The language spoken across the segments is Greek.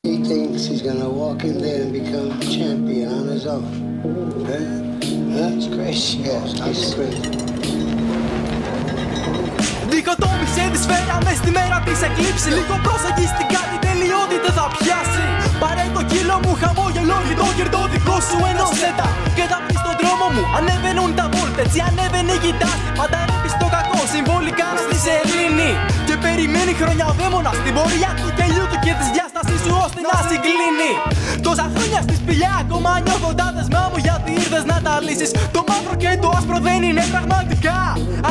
He thinks he's gonna walk in there and become champion on his own. That's crazy. Yes, that's crazy. Διχοτόμησε τη σφαίρα μες στη μέρα της εκλείψης. Λίγο πρόσεχη στην κάτι τελειότητα θα πιάσει. Πάρε το κύλο μου, χαμόγελο και το κερδό δικό σου ενώσετα. Και θα βρεις τον δρόμο μου, ανέβαινουν τα βόλτ. Έτσι ανέβαινε η κοιτάση, πάντα ρέπεις το κακό. Συμβολικά στη σελήνη. Και περιμένει χρόνια δαίμονα στην πορεία του κελιού του και της διάστασης σου ώστε να συγκλίνει. Τόσα χρόνια στη σπηλιά, ακόμα νιώθω τα δεσμά μου γιατί ήρθες να τα λύσεις. Το μαύρο και το άσπρο δεν είναι πραγματικά.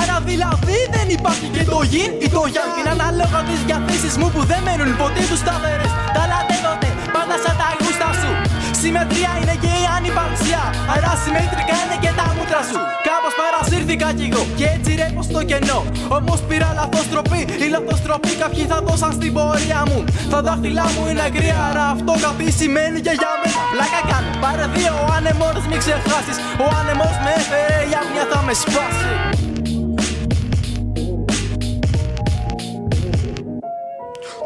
Άρα δηλαδή δεν υπάρχει και το γιν ή το γιάν. Είναι ανάλογα τις διαθέσεις μου που δεν μένουν ποτέ τους σταθερές. Τα λατεύονται πάντα σαν τα γούστα σου. Συμμετρία είναι και η ανυπαρξία. Άρα συμμετρικά είναι και τα μούτρα σου. Κάπως παρασύρθηκα κι εγώ και έτσι ρέπω στο κενό. Όμως πήρα λαθός τροπή. Η λαθός τροπή κάποιοι θα δώσαν στην πορεία μου. Τα δάχτυλά μου είναι αγρία. Άρα αυτό κάτι σημαίνει και για μένα. Πλάκα κάνω. Πάρε δύο ο άνεμος μην ξεχάσεις. Ο άνεμος με έφερε για μια θα με σπάσει.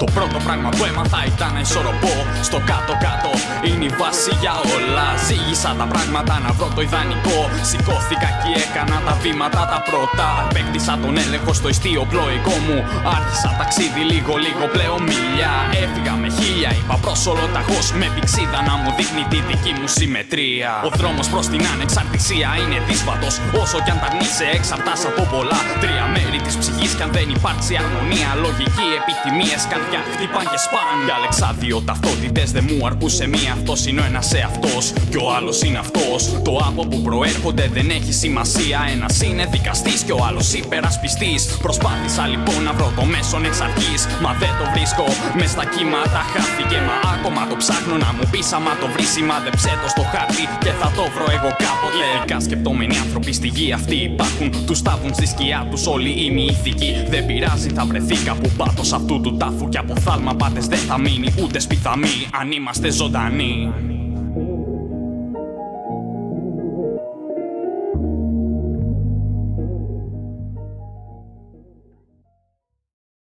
Το πρώτο πράγμα που έμαθα ήταν να ισορροπώ. Στο κάτω-κάτω είναι η βάση για όλα. Ζήγησα τα πράγματα να βρω το ιδανικό. Σηκώθηκα και έκανα τα βήματα τα πρώτα. Απέκτησα τον έλεγχο στο ιστίο πλοϊκό μου. Άρχισα ταξίδι λίγο πλέον μίλια. Έφυγα με 1000, είπα προς ολοταχώς. Με πηξίδα να μου δείχνει τη δική μου συμμετρία. Ο δρόμος προς την ανεξαρτησία είναι δύσβατος. Όσο κι αν τα αρνείσαι εξαρτάς από πολλά. Τρία μέρη της ψυχής κι αν δεν υπάρξει αρμονία. Λογική, επιθυμίες, καρδιά χτυπάν και σπάν. Διάλεξα δύο ταυτότητες, δεν μου αρκούσε μία. Αυτός είναι ο ένας εαυτός και ο άλλος είναι αυτός. Το από που προέρχονται δεν έχει σημασία. Ένας είναι δικαστής και ο άλλος υπερασπιστής. Προσπάθησα λοιπόν να βρω το μέσον εξ αρχής. Μα δεν το βρίσκω, μες στα κύματα χάθηκε. Μα ακόμα το ψάχνω να μου πεις άμα το βρει. Σημάδεψέ το στο χάρτη και θα το βρω εγώ κάποτε. Ηθικά σκεπτόμενοι άνθρωποι στη γη αυτή υπάρχουν. Τους τάβουν στη σκιά τους όλοι οι μη ηθικοί. Δεν πειράζει, θα βρεθεί κάπου πάτος αυτού του τάφου. Και από θάλμα πάτες δεν θα μείνει ούτε σπιθαμή αν είμαστε ζωντανοί.